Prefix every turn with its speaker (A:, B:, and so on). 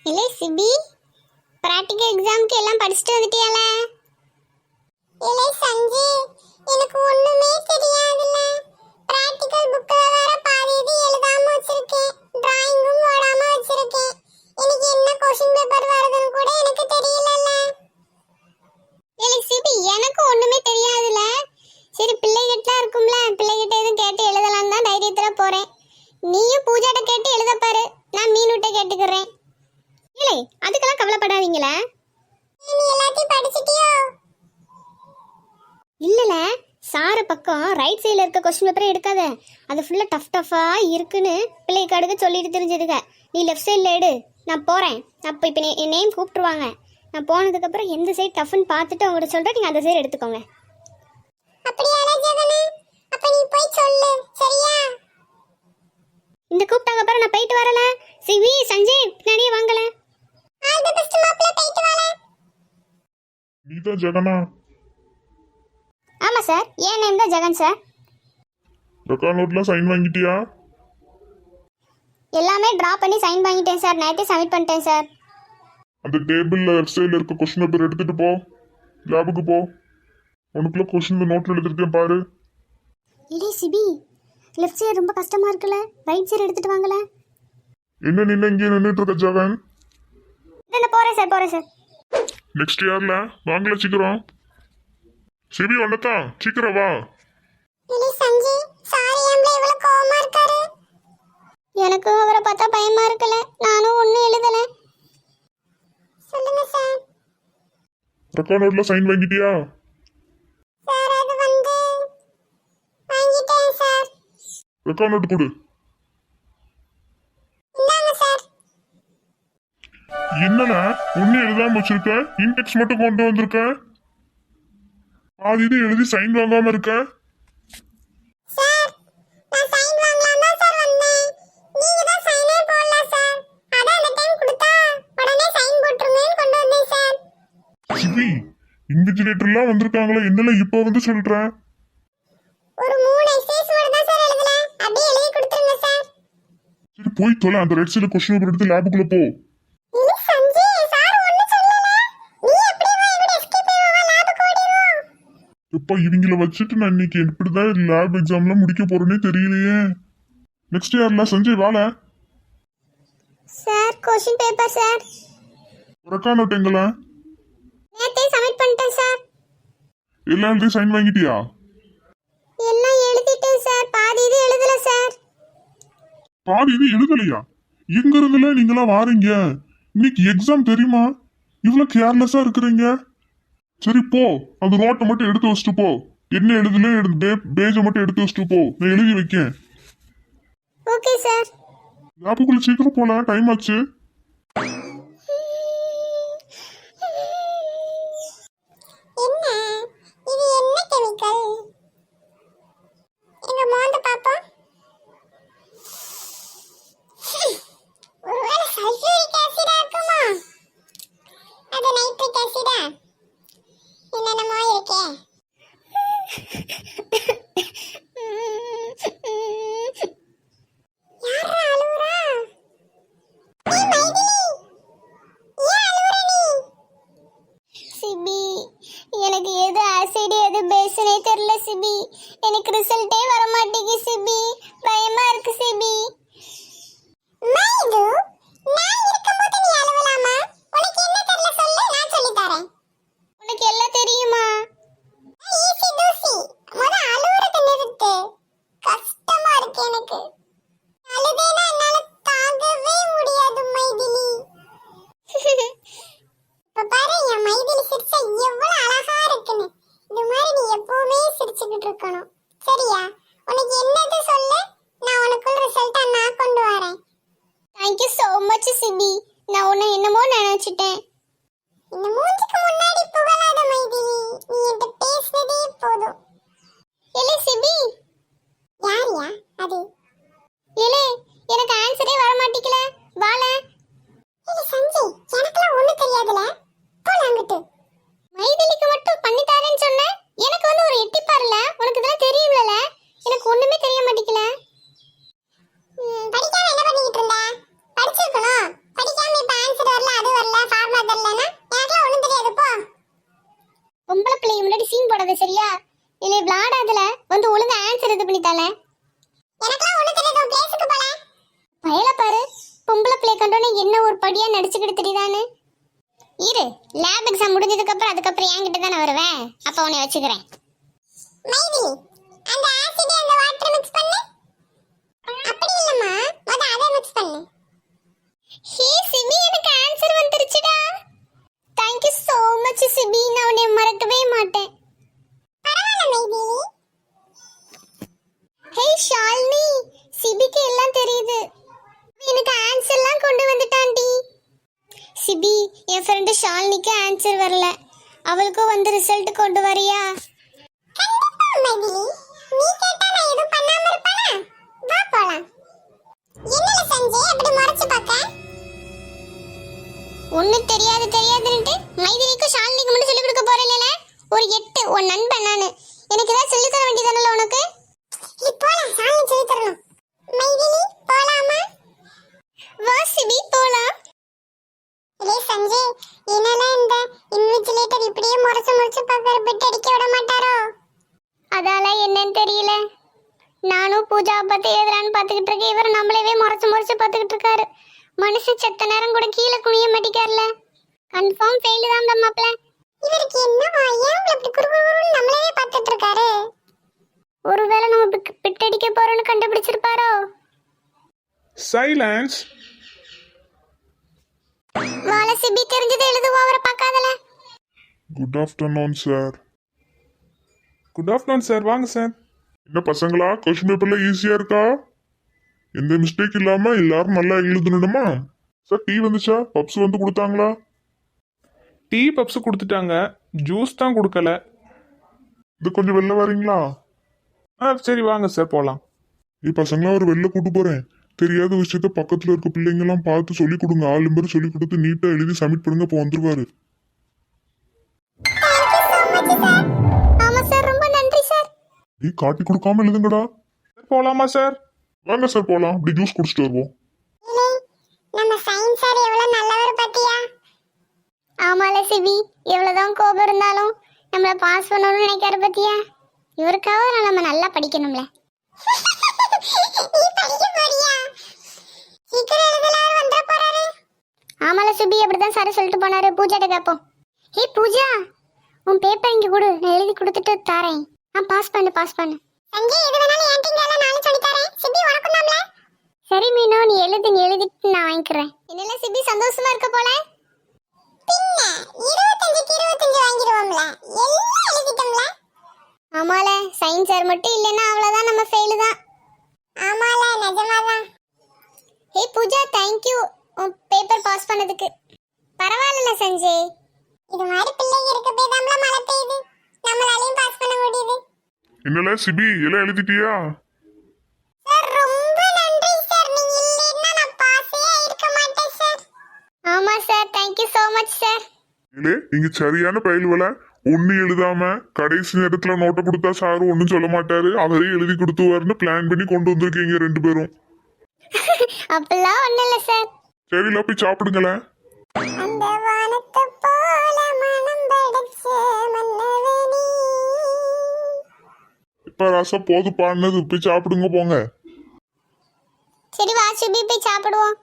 A: இல்லை CP, practical எக்ஸாம்க்கு எல்லாம் படிச்சுட்டு வந்துட்டியால? இல்லை சஞ்சு, எனக்கு ஒண்ணுமே தெரியாதுல்ல. பிராக்டிகல் புக்ல வேற பாதி இது எழுதாம வச்சிருக்கேன், டிராயிங்கும் போடாம வச்சிருக்கேன். எனக்கு என்ன क्वेश्चन பேப்பர் வருதுன்னு கூட எனக்கு தெரியலல்ல. இல்லை சிபி, எனக்கு ஒண்ணுமே தெரியாதுல. சரி பிள்ளைகிட்ட இருக்கும்ல, பிள்ளைகிட்ட எதுவும் கேட்டு எழுதலாம் தான் தைரியத்துல போறேன். நீயும் பூஜாட்ட கேட்டு எழுத பாரு, நான் மீனுட்ட கேட்டுக்கிறேன். இல்லை அதுக்கெல்லாம் கவலைப்படாதீங்களே. நீ எல்லாத்தையும் படிச்சிட்டியோ? இல்லல, சாரு பக்கம் ரைட் சைடில் இருக்க கொஸ்டின் பேப்பரை எடுக்காத, அது ஃபுல்லாக டஃபா இருக்குன்னு பிள்ளைக்கு அடுக்க சொல்லிட்டு தெரிஞ்சதுங்க. நீ லெஃப்ட் சைடில் எடு, நான் போகிறேன். அப்போ இப்போ என் நேம் கூப்பிட்டுருவாங்க. நான் போனதுக்கப்புறம் எந்த சைடு டஃப்னு பார்த்துட்டு அவங்கள்ட்ட சொல்கிறேன், நீங்கள் அந்த சைடு எடுத்துக்கோங்க. இந்த கூப்பிட்டாங்க அப்புறம் நான் போயிட்டு வரல. சிவி சஞ்சய் பின்னாடியே வாங்கல.
B: நீதான் ஜெகனா?
A: ஆமா சார், என் நேம் தான் ஜெகன் சார்.
B: ரெக்கார்ட் நோட்ல சைன் வாங்கிட்டியா?
A: எல்லாமே டிரா பண்ணி சைன் வாங்கிட்டேன் சார், நேத்தே சப்மிட் பண்ணிட்டேன் சார்.
B: அந்த டேபிள்ல லெஃப்ட் சைடுல இருக்க கொஸ்டின் பேப்பர் எடுத்துட்டு போ, லேபுக்கு போ. உனக்குள்ள கொஸ்டின் நோட்ல எழுதிருக்கேன் பாரு.
A: இல்லை சிபி, லெஃப்ட் சைடு ரொம்ப கஷ்டமா இருக்குல்ல, ரைட் சைடு எடுத்துட்டு வாங்கல.
B: என்ன நின்று இங்கே நின்றுட்டு இருக்க ஜெகன்?
A: போறேன் சார், போறேன் சார்.
B: நெக்ஸ்ட் இயர்ல வாங்கல சீக்கிரம். சிபி ஒன்னதான் சீக்கிரம் வா.
A: எனக்கு அவரை பார்த்தா பயமா இருக்குல்ல, நானும் ஒன்னும் எழுதல. சொல்லுங்க சார்.
B: ரெக்கார்ட் நோட்ல சைன் வாங்கிட்டியா?
A: சார் அது வந்து வாங்கிட்டேன் சார்.
B: ரெக்கார்ட் நோட் கொடு.
A: இந்தாங்க சார்.
B: என்னடா ஒண்ணு எழுதாம வச்சிருக்க, இன்டெக்ஸ் மட்டும் கொண்டு வந்திருக்க. பாதி இது எழுதி சைன் வாங்காம இருக்க.
A: சார் நான் சைன் வாங்கலாம் தான் சார் வந்தேன். நீங்க தான் சைனே போடல சார். அதான் அந்த டைம் கொடுத்தா உடனே சைன் போட்டுருங்கன்னு கொண்டு வந்தேன் சார்.
B: சிபி, இன்விஜிலேட்டர்லாம் வந்திருக்காங்களா, என்னல இப்போ வந்து சொல்ற?
A: ஒரு 3 எக்ஸசைஸ் மட்டும் தான் சார் எழுதல, அப்படியே எழுதி கொடுத்துருங்க சார்.
B: சரி போய் தொலை, அந்த ரெட் சைடு கொஸ்டின் பேப்பர் எடுத்து லேபுக்குள்ள போ.
A: இல்ல சஞ்சய், சார் ஒண்ணும் சொல்லல. நீ அப்படியே வா, எங்கட எஸ்கேப் ஆவா, லேபுக்கு ஓடிடுவோம்.
B: எப்ப இவங்கள வச்சுட்டு நான் இன்னைக்கு எப்படிதான் லேப் எக்ஸாம்லாம் முடிக்க போறேனே தெரியலையே. நெக்ஸ்ட் இயர்ல சஞ்சய் வாழ.
A: Sir question paper sir.
B: Record note எங்கள?
A: நேத்தே சப்மிட் பண்ணிட்டேன் சார்.
B: எல்லாம் எழுதி சைன் வாங்கிட்டியா?
A: எல்லாம் எழுதிட்டேன் சார், பாதி இது எழுதல சார்.
B: பாதி இது எழுதலையா? எங்க இருந்துல நீங்களா வாரீங்க? இன்னைக்கு எக்ஸாம் தெரியுமா? இவ்வளவு கேர்லெஸ்ஸா இருக்கிறீங்க. சரி போ, அந்த நோட்டை மட்டும் எடுத்து வச்சுட்டு போ. என்ன எழுதுல பேஜை மட்டும் எடுத்து வச்சுட்டு போ, நான் எழுதி வைக்கேன்.
A: Okay sir.
B: லேபுக்குள்ள சீக்கிரம் போல, டைம் ஆச்சு.
A: என்ன இது, என்ன கெமிக்கல்? எங்க மோந்த பாப்போம். ஒருவேளை சல்ஃபியூரிக் ஆசிடா இருக்குமா? அது நைட்ரிக் ஆசிடா? என்னென்னமோ இருக்கே. யாரா அழுவுறா? ஏய் மைதிலி, ஏன் அழுவுற நீ? சிபி, எனக்கு எது ஆசிட் எது பேஸ்னே தெரியல சிபி. எனக்கு ரிசல்ட்டே வர மாட்டேங்குது சிபி, பயமா இருக்கு சிபி. மைது, நான் இருக்கும்போது நீ அழுவலாமா? உனக்கு என்ன தெரியல சொல்லு, நான் சொல்லி தரேன். உனக்கு எல்லாம் தெரியுமா? ஈஸி தூசி, முத அழுவுறத நிறுத்து. கஷ்டமா இருக்கு எனக்கு. அழுதேனா என்னால தாங்கவே முடியாது மைதிலி. இப்ப பாரு என் மைதிலி சிரிச்சா எவ்வளவு அழகா இருக்குன்னு. இது மாதிரி நீ எப்பவுமே சிரிச்சுக்கிட்டு இருக்கணும், சரியா? உனக்கு என்னது சொல்லு, நான் உனக்குள்ள ரிசல்ட்டை நான் கொண்டு வரேன். Thank you so much Sibi. நான் உன்னை என்னமோ நினைச்சிட்டேன். இந்த மூஞ்சிக்கு முன்னாடி புகழாத மைதிலி, நீ என்கிட்ட பேசுனதே போதும். இல்லை சிபி. யாரியா அது? இல்லை, எனக்கு ஆன்சரே வர மாட்டேங்கல, வால. இல்லை சஞ்சய், எனக்குலாம் ஒண்ணும் தெரியாதுல, போலாம் அங்கிட்டு. மைதிலிக்கு மட்டும் பண்ணி தரேன்னு சொன்னேன், எனக்கு வந்து ஒரு எட்டி பாருல. உனக்கு இதெல்லாம் தெரியும்ல, எனக்கு ஒண்ணுமே தெரிய மாட்டேங்கல. படிக்காம என்ன பண்ணிட்டு இருந்த? படிச்சிருக்கணும், படிக்காம இப்ப ஆன்சர் பிள்ளை கண்டோன்னு என்ன ஒரு படியா நடிச்சுக்கிட்டு தெரியுதானு. இரு, லேப் எக்ஸாம் முடிஞ்சதுக்கு அப்புறம் அதுக்கப்புறம் என்கிட்ட தானே வருவேன், அப்ப உன்னை வச்சுக்கிறேன். மைதிலி, அந்த ஆசிட் அந்த வாட்டர் மிக்ஸ் பண்ணு. அப்படி இல்லம்மா, முத அத மிக்ஸ் பண்ணு. ஹே சிபி, எனக்கு ஆன்சர் வந்துருச்சுடா. Thank you so much Sibi, நான் உன்னை மறக்கவே மாட்டேன். பரவாயில்லை மைதிலி. ஹே ஷாலினி, சிபிக்கு எல்லாம் தெரியுது. எனக்கு ஆன்சர்லாம் கொண்டு வந்துட்டான்டி. சிபி, என் ஃப்ரெண்டு ஷாலினிக்கு ஆன்சர் வரல, அவளுக்கும் வந்து ரிசல்ட் கொண்டு வரியா? கண்டிப்பா மைதிலி, நீ கேட்டா நான் எதுவும் பண்ணாம இருப்பேனா? வா போலாம். என்னல சஞ்சய் அப்படி மறைச்சு பார்க்க? ஒண்ணு தெரியாதுன்னுட்டு மைதிலிக்கு ஷாலினிக்கு மட்டும் சொல்லி கொடுக்க போறேன்ல. ஒரு 8 உன் நண்பன் நானு, எனக்கு ஏதாவது சொல்லி தர வேண்டியதானல உனக்கு. போலாம், ஷாலினி சொல்லி தரணும். மைதிலி போலாமா? வா சிபி போலாம். ரே சஞ்சய், என்னல இந்த இன்விஜிலேட்டர் இப்படியே முறைச்சு பார்க்கற, பெட் அடிக்க விட மாட்டாரோ? அதால என்னன்னு தெரியல. நானும் பூஜா பார்த்து எழுதுறான்னு பார்த்துக்கிட்டு இருக்கேன், இவர் நம்மளவே முறைச்சு பார்த்துக்கிட்டு இருக்காரு. மனுஷன் செத்த நேரம் கூட கீழே குனிய மாட்டிக்கார்ல. கன்ஃபார்ம் ஃபெயில் தான் மாப்ள. இவருக்கு என்னவா, ஏன் இப்படி குறுகுறுன்னு நம்மளவே பார்த்துட்டு இருக்காரு? ஒருவேளை நம்ம பிட் அடிக்க போறோம்னு கண்டுபிடிச்சிருப்பாரோ?
B: சைலன்ஸ்.
A: வால சிபி, தெரிஞ்சது எழுதுவா, அவரை பார்க்காதல.
B: Good afternoon sir. Good afternoon sir, வாங்க சார். என்ன பசங்களா, கொஸ்டின் பேப்பர்ல ஈஸியா இருக்கா? எந்த மிஸ்டேக் இல்லாம எல்லாரும் நல்லா எழுதணுமா? சார் டீ வந்துச்சா? பப்ஸ் வந்து கொடுத்தாங்களா?
C: டீ பப்ஸ் கொடுத்துட்டாங்க, ஜூஸ் தான் கொடுக்கல.
B: இது கொஞ்சம் வெளில வரீங்களா?
C: சரி வாங்க சார் போகலாம்.
B: பசங்களா ஒரு வெளில கூட்டு போறேன். தெரியாத விஷயத்த பக்கத்துல இருக்க பிள்ளைங்க எல்லாம் பார்த்து சொல்லி கொடுங்க. ஆளு பேர் சொல்லி கொடுத்து நீட்டா எழுதி சப்மிட் பண்ணுங்க. இப்போ வந்துருவாரு.
A: ஆமா சார், ரொம்ப நன்றி சார்.
B: நீ காட்டி கொடுக்காம எழுதுங்கடா.
C: போகலாமா சார்?
B: வாங்க சார் போலாம். அப்படி ஜூஸ் குடிச்சிட்டு வருவோம்.
A: நம்ம சயின்ஸ் சார் எவ்வளவு நல்லவர் பாத்தியா? ஆமால சிபி, எவ்வளவுதான் கோபம் இருந்தாலும் நம்மள பாஸ் பண்ணணும்னு நினைக்காரு பாத்தியா? இவருக்காக நம்ம நல்லா படிக்கணும்ல. நீ படிக்க போறியா? சீக்கிரம் எழுதலாம், வந்துற போறாரு. ஆமால சிபி, அப்படிதான் சார் சொல்லிட்டு போனாரு. பூஜாட்ட கேப்போம். ஹே பூஜா, உன் பேப்பர் இங்க கொடு, நான் எழுதி கொடுத்துட்டு தரேன். பாஸ் பண்ணு. சஞ்சய், எது வேணாலும் என்கிட்ட நானும் சொல்லி தரேன். சிபி உனக்கும் தான்ல. சரி மீனோ, நீ எழுதிட்டு நான் வாங்கிக்கிறேன். என்னல சிபி, சந்தோஷமா இருக்க போல? பின்ன 25க்கு 25 வாங்கிடுவோம்ல, எல்லாம் எழுதிட்டோம்ல. ஆமால, சயின்ஸ் சார் மட்டும் இல்லைன்னா அவ்வளவுதான், நம்ம ஃபெயில் தான். ஆமால, நிஜமாதான். ஹே பூஜா, தேங்க் யூ உன் பேப்பர் பாஸ் பண்ணதுக்கு. பரவாயில்ல சஞ்சய், இது மாதிரி பிள்ளைங்க இருக்க போய் தான் மழை பெய்யுது, நம்மளாலையும் பாஸ் பண்ண முடியுது.
B: என்னல சிபி, எல்லாம் எழுதிட்டியா?
A: சார் ரொம்ப நன்றி சார், நீங்க இல்லைன்னா நான் பாஸே இருக்க மாட்டேன் சார். ஆமா sir, thank you so much sir.
B: இல்லே, நீங்க சரியான பயில்வல. ஒண்ணு எழுதாம கடைசி நேரத்துல நோட்டை கொடுத்தா சாரு ஒண்ணும் சொல்ல மாட்டாரு, அவரே எழுதி கொடுத்துவாருன்னு பிளான் பண்ணி கொண்டு வந்திருக்கீங்க 2 பேரும்.
A: அப்படிலாம் ஒண்ணும் இல்ல சார்.
B: சரில போய் சாப்பிடுங்களேன்.
A: அந்த வானத்தை போல மனம் படைச்ச மன்னவனே.
B: இப்ப ரசம் போது பாடினது, போய் சாப்பிடுங்க போங்க.
A: சரி வா சுபி, போய் சாப்பிடுவோம்.